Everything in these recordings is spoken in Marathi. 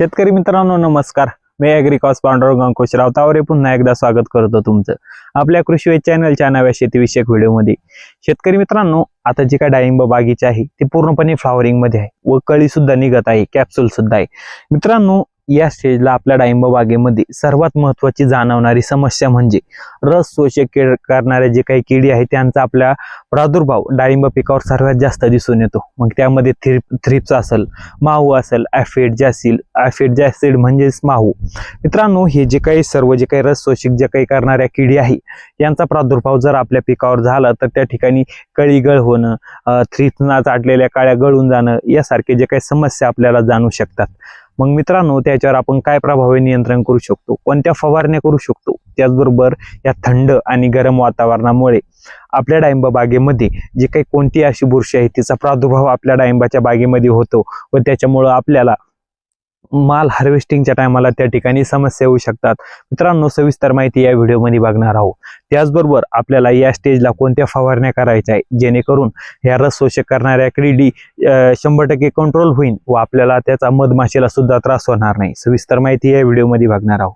शेतकरी मित्रांनो नमस्कार. मी ॲग्रिकॉस पांडुरंग अंकुश रावतावरे पुन्हा एकदा स्वागत करतो तुमचं आपल्या कृषी वेध चॅनलच्या नव्या शेतीविषयक व्हिडिओमध्ये. शेतकरी मित्रांनो, आता जी काय डाळिंब बागीची आहे ती पूर्णपणे फ्लॉवरिंग मध्ये आहे व कळी सुद्धा निघत आहे, कॅप्सूल सुद्धा आहे. मित्रांनो, या स्टेजला आपल्या डाळिंब बागेमध्ये सर्वात महत्त्वाची जाणवणारी समस्या म्हणजे रस शोषक करणारे जे काही किडी आहेत त्यांचा आपल्या प्रादुर्भाव डाळिंब पिकावर सर्वात जास्त दिसून येतो. मग त्यामध्ये थ्रिप्स असेल, माहू असेल, ॲफिड जॅसिड म्हणजेच माहू. मित्रांनो, हे जे काही सर्व जे काही रस शोषक जे काही करणाऱ्या किडी आहे यांचा प्रादुर्भाव जर आपल्या पिकावर झाला तर त्या ठिकाणी कळी गळ होणं, थ्रिप्सना चाटलेल्या काळ्या गळून जाणं यासारखे जे काही समस्या आपल्याला जाणू शकतात. मग मित्रांनो, त्याच्यावर आपण काय प्रभावी नियंत्रण करू शकतो, कोणत्या फवारण्या करू शकतो, त्याचबरोबर या थंड आणि गरम वातावरणामुळे आपल्या डाळिंब बागेमध्ये जे काही कोणती अशी बुरशी आहे तिचा प्रादुर्भाव आपल्या डाळिंबाच्या बागेमध्ये होतो व त्याच्यामुळं आपल्याला माल हार्वेस्टिंगच्या टायमाला त्या ठिकाणी समस्या येऊ शकतात. मित्रांनो, सविस्तर माहिती या व्हिडिओमध्ये बघणार आहोत. त्याचबरोबर आपल्याला या स्टेजला कोणत्या फवारण्या करायच्या आहे जेणेकरून या रस शोषक करणाऱ्या किडी 100% कंट्रोल होईल व आपल्याला त्याचा मधमाशीला सुद्धा त्रास होणार नाही. सविस्तर माहिती या व्हिडिओमध्ये बघणार आहोत.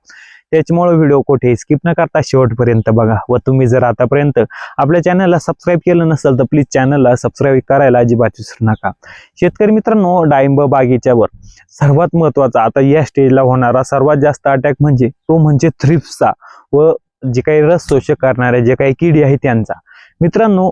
त्याच्यामुळे व्हिडिओ कुठे स्किप न करता शेवटपर्यंत बघा व तुम्ही जर आतापर्यंत आपल्या चॅनलला सबस्क्राईब केलं नसेल तर प्लीज चॅनलला सबस्क्राईब करायला अजिबात विसरू नका. शेतकरी मित्रांनो, डाळिंब बागीच्यावर सर्वात महत्त्वाचा आता या स्टेजला होणारा सर्वात जास्त अटॅक म्हणजे थ्रिप्सचा व जे काही रस शोषक करणारे जे काही किडी आहे त्यांचा. मित्रांनो,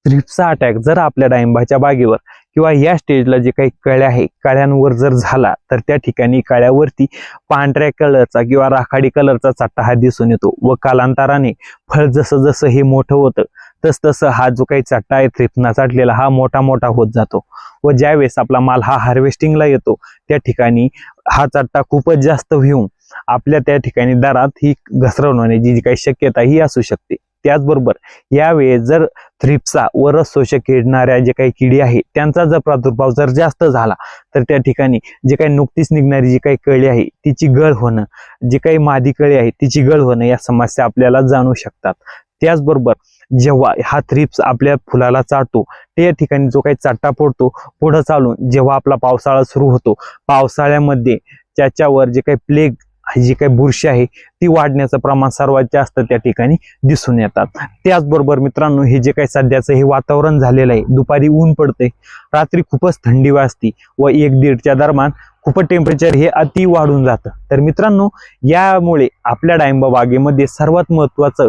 थ्रिप्सचा अटॅक जर आपल्या डाळिंबाच्या बागेवर किंवा या स्टेजला जे काही कळ्या आहे कळ्यांवर जर झाला तर त्या ठिकाणी कळ्यावरती पांढऱ्या कलरचा किंवा राखाडी कलरचा चट्टा हा दिसून येतो व कालांतराने फळ जसं जसं हे मोठं होतं तसं हा जो काही चट्टा आहे थ्रिप्सना चाटलेला हा मोठा होत जातो व ज्यावेळेस आपला माल हा हार्वेस्टिंगला येतो त्या ठिकाणी हा चट्टा खूपच जास्त होऊन आपल्या त्या ठिकाणी दारात ही घसरण होण्याची जी काही शक्यता ही असू शकते. त्याचबरोबर यावेळेस जर थ्रिप्सचा व रस शोषक किडणाऱ्या जे काही किडी आहे त्यांचा जर प्रादुर्भाव जर जास्त झाला तर त्या ठिकाणी जे काही नुकतीच निघणारी जी काही कळी आहे तिची गळ होणं, जी काही मादी कळी आहे तिची गळ होणं या समस्या आपल्याला जाणू शकतात. त्याचबरोबर जेव्हा हा थ्रिप्स आपल्या फुलाला चाटतो त्या ठिकाणी जो काही चट्टा पडतो पुढे चालून जेव्हा आपला पावसाळा सुरू होतो पावसाळ्यामध्ये त्याच्यावर जे काही प्लेग जी काही बुरशी आहे ती वाढण्याचं प्रमाण सर्वात जास्त त्या ठिकाणी दिसून येतात. त्याचबरोबर मित्रांनो, हे जे काही सध्याचं हे वातावरण झालेलं आहे, दुपारी ऊन पडते, रात्री खूपच थंडी वाजते व 1-1:30च्या दरम्यान खूपच टेम्परेचर हे अति वाढून जातं. तर मित्रांनो, यामुळे आपल्या डाळिंब बागेमध्ये सर्वात महत्त्वाचं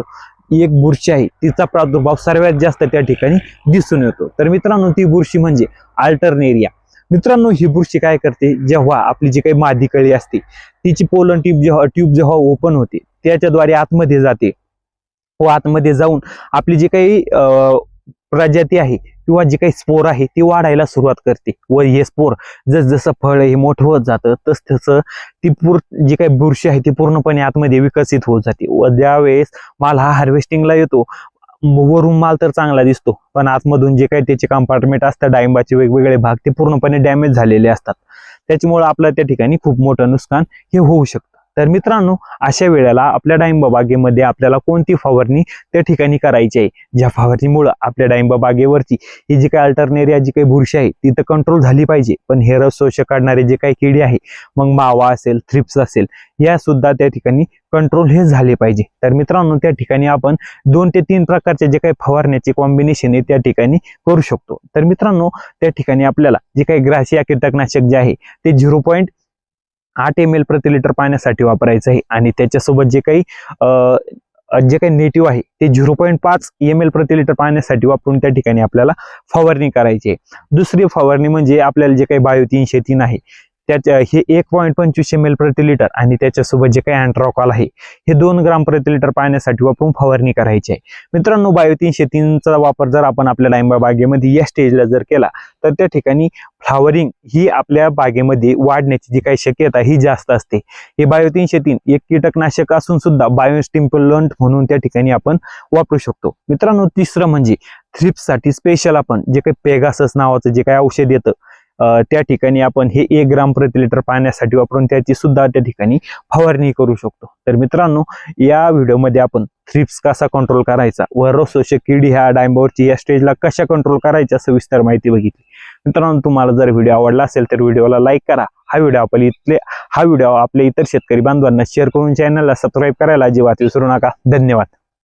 एक बुरशी आहे तिचा प्रादुर्भाव सर्वात जास्त त्या ठिकाणी दिसून येतो. तर मित्रांनो, ती बुरशी म्हणजे अल्टरनेरिया. मित्रांनो, ही बुरशी काय करते, जेव्हा आपली जी काही मादी कळी असते तिची पोलन ट्यूब जेव्हा ओपन होते त्याच्याद्वारे आतमध्ये जाते व आतमध्ये जाऊन आपली जी काही प्रजाती आहे किंवा जी काही स्पोर आहे ती वाढायला सुरुवात करते व हे स्पोर जसं फळ हे मोठं होत जातं तसं ती जी काही बुरशी आहे ती पूर्णपणे आतमध्ये विकसित होत जाते व ज्यावेळेस माल हा हार्वेस्टिंगला येतो वरून माल तर चांगला दिसतो पण आतमधून जे काही त्याचे कंपार्टमेंट असतात डाळिंबाचे वेगवेगळे भाग ते पूर्णपणे डॅमेज झालेले असतात. त्याच्यामुळे आपल्या त्या ठिकाणी खूप मोठं नुकसान हे होऊ शकतं. तर मित्रांनो, अशा वेळेला आपल्या डाळिंब बागेमध्ये आपल्याला कोणती फवारणी त्या ठिकाणी करायची आहे, ज्या फवारणीमुळे आपल्या डाळिंब बागेवरची ही जी काही अल्टरनेरिया जी काही बुरशी आहे ती तर कंट्रोल झाली पाहिजे, पण हे रस शोषक काढणारे जे काही किडी आहे मग मावा असेल, थ्रिप्स असेल, या सुद्धा त्या ठिकाणी कंट्रोल हे झाले पाहिजे. तर मित्रांनो, त्या ठिकाणी आपण 2 ते 3 प्रकारचे जे काही फवारण्याचे कॉम्बिनेशन आहे त्या ठिकाणी करू शकतो. तर मित्रांनो, त्या ठिकाणी आपल्याला जे काही ग्रासिया कीटकनाशक जे आहे ते 0.8 ml प्रति लिटर पाण्यासाठी वापरायचं आहे आणि त्याच्यासोबत जे काही नेटिव्ह आहे ते 0.5 ml प्रति लिटर पाण्यासाठी वापरून त्या ठिकाणी आपल्याला फवारणी करायची आहे. दुसरी फवारणी म्हणजे आपल्याला जे काही बायो 303 आहे त्याच्या हे 1.25 ml प्रति लिटर आणि त्याच्यासोबत जे काही अँट्राकॉल आहे हे 2 ग्राम प्रति लिटर पाण्यासाठी वापरून फवारणी करायची आहे. मित्रांनो, बायो 303चा वापर जर आपण आपल्या डाळिंब बागेमध्ये या स्टेजला जर केला तर त्या ठिकाणी फ्लॉवरिंग ही आपल्या बागेमध्ये वाढण्याची जी काही शक्यता ही जास्त असते. हे बायो 303 एक कीटकनाशक असून सुद्धा बायोस्टिम्युलंट म्हणून त्या ठिकाणी आपण वापरू शकतो. मित्रांनो, तिसरं म्हणजे थ्रिप्ससाठी स्पेशल आपण जे काही पेगासस नावाचं जे काही औषध येतं त्या ठिकाणी आपण हे 1 ग्राम प्रति लिटर पाण्यासाठी वापरून त्याची सुद्धा त्या ठिकाणी फवारणी करू शकतो. तर मित्रांनो, या व्हिडिओमध्ये आपण थ्रिप्स कसा कंट्रोल करायचा व रस शोषक किडी ह्या डाळिंबावरची या स्टेजला कशा कंट्रोल करायच्या सविस्तर माहिती बघितली. मित्रांनो, तुम्हाला जर व्हिडिओ आवडला असेल तर व्हिडिओला लाईक करा, हा व्हिडिओ आपल्या इतर शेतकरी बांधवांना शेअर करून चॅनलला सबस्क्राईब करायला अजिबात विसरू नका. धन्यवाद.